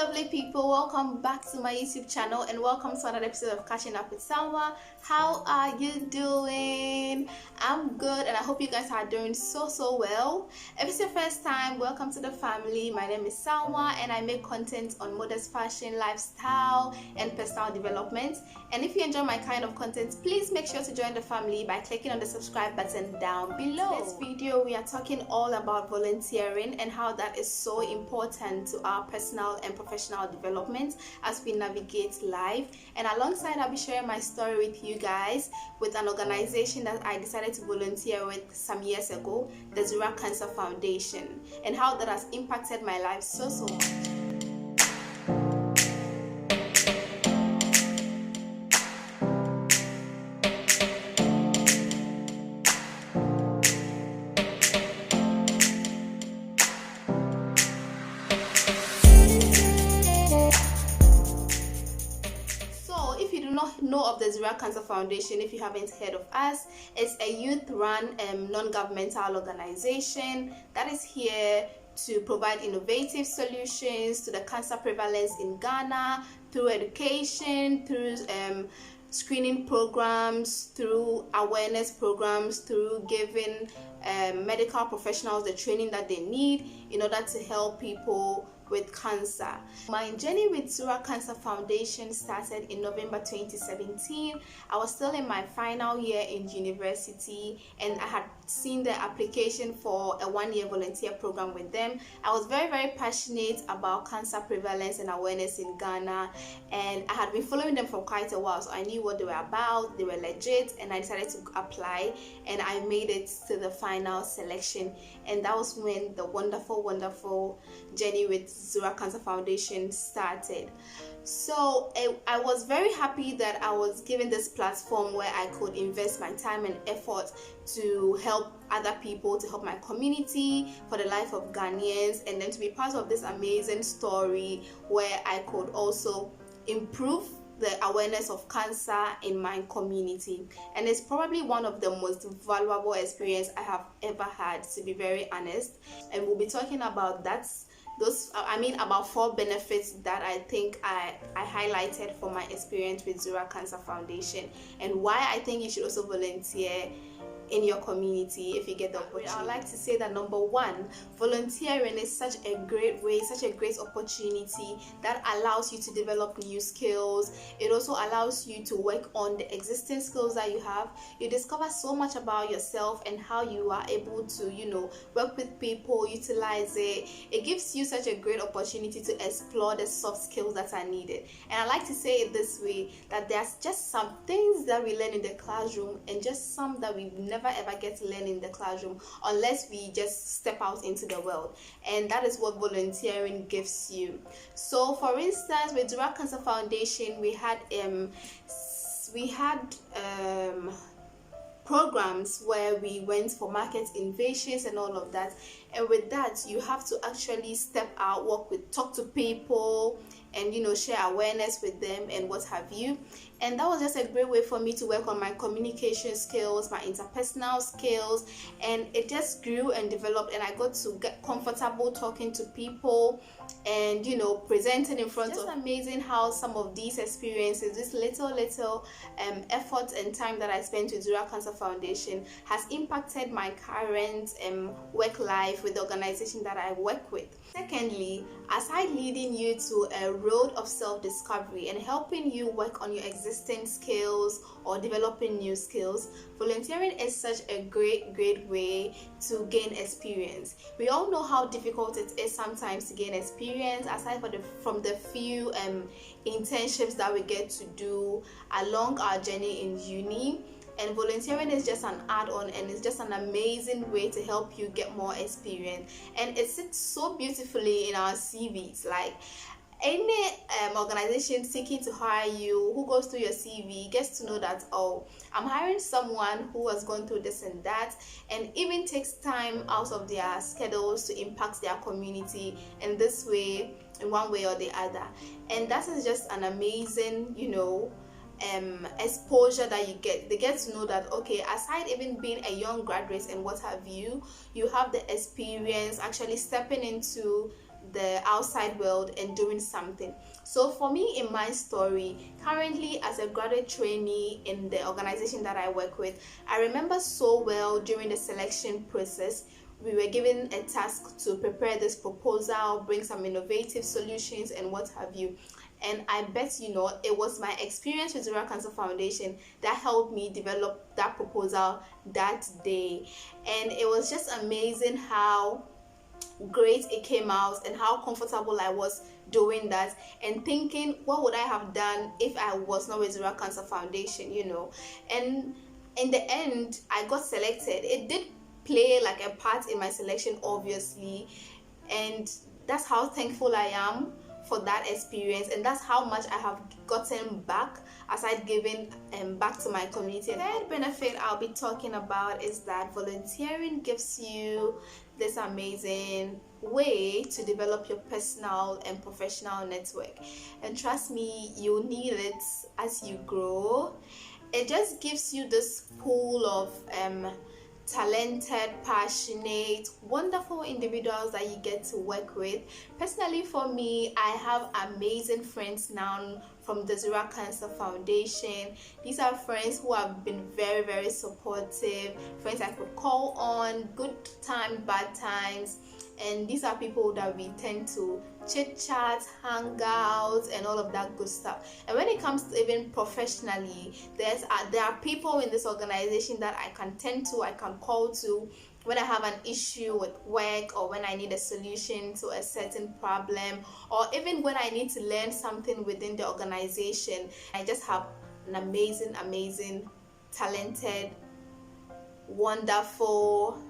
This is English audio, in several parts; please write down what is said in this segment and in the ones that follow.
lovely people, welcome back to my YouTube channel and welcome to another episode of Catching Up with Salma. How are you doing? I'm good and I hope you guys are doing so well. If it's your first time, welcome to the family. My name is Salma and I make content on modest fashion, lifestyle and personal development. And if you enjoy my kind of content, please make sure to join the family by clicking on the subscribe button down below. In this video we are talking all about volunteering and how that is so important to our personal and professional development as we navigate life. And alongside, I'll be sharing my story with you guys with an organization that I decided to volunteer with some years ago, the Zurak Cancer Foundation, and how that has impacted my life so much. Know of the Zurak Cancer Foundation. If you haven't heard of us, it's a youth-run non-governmental organization that is here to provide innovative solutions to the cancer prevalence in Ghana through education, through screening programs, through awareness programs, through giving medical professionals the training that they need in order to help people with cancer. My journey with Zurak Cancer Foundation started in November 2017. I was still in my final year in university and I had seen the application for a one-year volunteer program with them. I was very passionate about cancer prevalence and awareness in Ghana, and I had been following them for quite a while, so I knew what they were about. They were legit, and I decided to apply and I made it to the final selection. And that was when the wonderful journey with Zurak Cancer Foundation started. So I was very happy that I was given this platform where I could invest my time and effort to help other people, to help my community, for the life of Ghanaians, and then to be part of this amazing story where I could also improve the awareness of cancer in my community. And it's probably one of the most valuable experience I have ever had, to be very honest. And we'll be talking about about 4 benefits that I think I highlighted for my experience with Zurak Cancer Foundation, and why I think you should also volunteer in your community if you get the opportunity. I would like to say that number 1, volunteering is such a great way, such a great opportunity that allows you to develop new skills. It also allows you to work on the existing skills that you have. You discover so much about yourself and how you are able to, work with people, utilize it. It gives you such a great opportunity to explore the soft skills that are needed. And I like to say it this way, that there's just some things that we learn in the classroom and just some that we never ever get to learn in the classroom unless we just step out into the world, and that is what volunteering gives you. So for instance, with Zurak Cancer Foundation, we had programs where we went for market invasions and all of that, and with that you have to actually step out, talk to people, and share awareness with them and what have you. And that was just a great way for me to work on my communication skills, my interpersonal skills, and it just grew and developed, and I got to get comfortable talking to people and presenting in front of. It's just amazing how some of these experiences, this little effort and time that I spent with Zurak Cancer Foundation has impacted my current work life with the organization that I work with. Secondly, aside leading you to a road of self-discovery and helping you work on your existing skills or developing new skills, volunteering is such a great way to gain experience. We all know how difficult it is sometimes to gain experience, aside from the few internships that we get to do along our journey in uni. And volunteering is just an add-on, and it's just an amazing way to help you get more experience, and it sits so beautifully in our CVs. Like any organization seeking to hire you, who goes through your CV gets to know that, oh, I'm hiring someone who has gone through this and that, and even takes time out of their schedules to impact their community in this way, in one way or the other. And that is just an amazing exposure that you get. They get to know that, okay, aside even being a young graduate and what have you, you have the experience actually stepping into the outside world and doing something. So for me, in my story, currently as a graduate trainee in the organization that I work with, I remember so well during the selection process, we were given a task to prepare this proposal, bring some innovative solutions and what have you. And I bet you know it was my experience with Zurak Cancer Foundation that helped me develop that proposal that day. And it was just amazing how great it came out and how comfortable I was doing that, and thinking what would I have done if I was not with Zurak Cancer Foundation, you know. And in the end, I got selected. It did play like a part in my selection, obviously, and that's how thankful I am for that experience, and that's how much I have gotten back aside giving back to my community. The third benefit I'll be talking about is that volunteering gives you this amazing way to develop your personal and professional network, and trust me, you need it as you grow. It just gives you this pool of talented, passionate, wonderful individuals that you get to work with. Personally, for me, I have amazing friends now from the Zurak Cancer Foundation. These are friends who have been very, very supportive, friends I could call on, good times, bad times. And these are people that we tend to chit chat, hang out, and all of that good stuff. And when it comes to even professionally, there are people in this organization that I can call to when I have an issue with work, or when I need a solution to a certain problem, or even when I need to learn something within the organization. I just have an amazing, talented, wonderful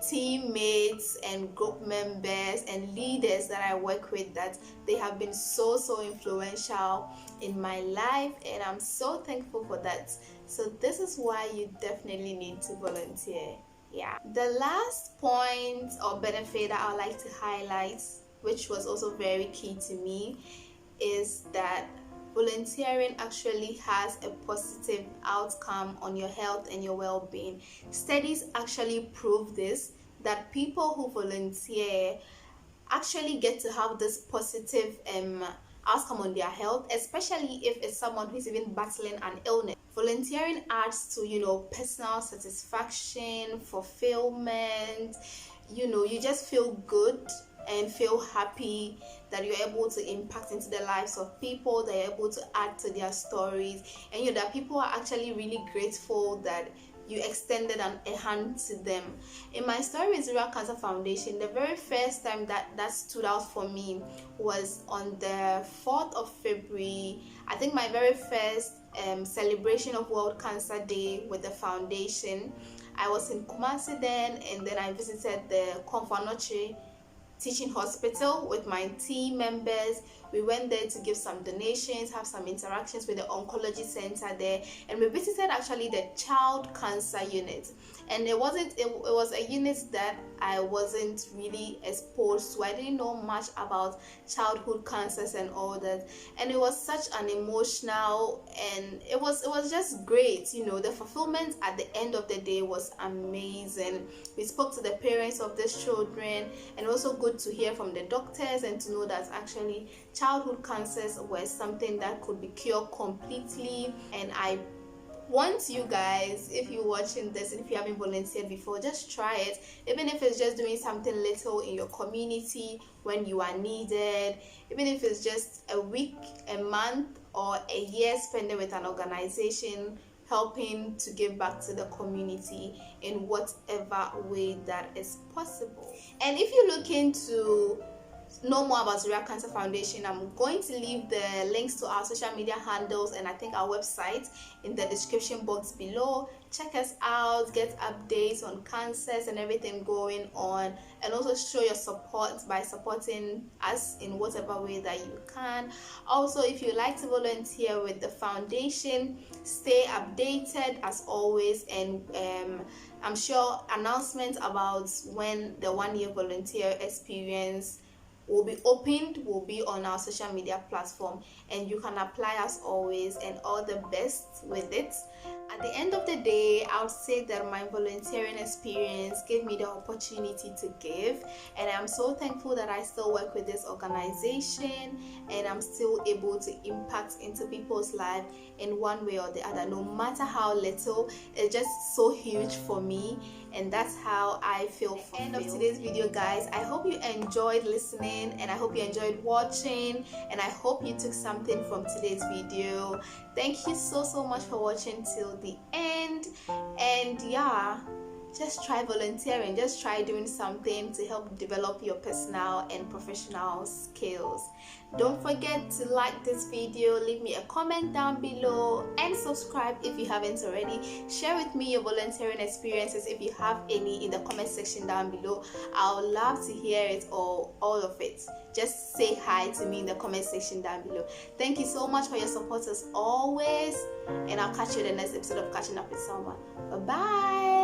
teammates and group members and leaders that I work with, that they have been so influential in my life, and I'm so thankful for that. So this is why you definitely need to volunteer. Yeah. The last point or benefit that I would like to highlight, which was also very key to me, is that volunteering actually has a positive outcome on your health and your well-being. Studies actually prove this, that people who volunteer actually get to have this positive outcome on their health, especially if it's someone who's even battling an illness. Volunteering adds to, you know, personal satisfaction, fulfillment. You know, you just feel good and feel happy that you're able to impact into the lives of people, that you're able to add to their stories, and you know that people are actually really grateful that you extended a hand to them. In my story with Zurak Cancer Foundation, the very first time that stood out for me was on the 4th of February. I think my very first celebration of World Cancer Day with the foundation. I was in Kumasi then, and then I visited the Konfanoche Teaching Hospital with my team members. We went there to give some donations, have some interactions with the oncology center there, and we visited actually the child cancer unit. And it was a unit that I wasn't really exposed to. I didn't know much about childhood cancers and all that, and it was such an emotional, and it was just great. You know, the fulfillment at the end of the day was amazing. We spoke to the parents of these children, and also good to hear from the doctors and to know that actually childhood cancers were something that could be cured completely. And I want you guys, if you're watching this and if you haven't volunteered before, just try it, even if it's just doing something little in your community when you are needed, even if it's just a week, a month, or a year spent with an organization, helping to give back to the community in whatever way that is possible. And if you're looking to know more about Zurak Cancer Foundation, I'm going to leave the links to our social media handles and I think our website in the description box below. Check us out, get updates on cancers and everything going on, and also show your support by supporting us in whatever way that you can. Also, if you like to volunteer with the foundation, stay updated as always, and I'm sure announcements about when the 1-year volunteer experience will be opened will be on our social media platform, and you can apply as always. And all the best with it. At the end of the day, I would say that my volunteering experience gave me the opportunity to give, and I'm so thankful that I still work with this organization and I'm still able to impact into people's life in one way or the other. No matter how little, it's just so huge for me, and that's how I feel fulfilled. End of today's video, guys. I hope you enjoyed listening, and I hope you enjoyed watching, and I hope you took something from today's video. Thank you so much for watching till the end. And yeah, just try volunteering, just try doing something to help develop your personal and professional skills. Don't forget to like this video, leave me a comment down below, and subscribe if you haven't already. Share with me your volunteering experiences if you have any in the comment section down below. I would love to hear it, all of it. Just say hi to me in the comment section down below. Thank you so much for your support as always, and I'll catch you in the next episode of Catching Up with Salma. Bye bye.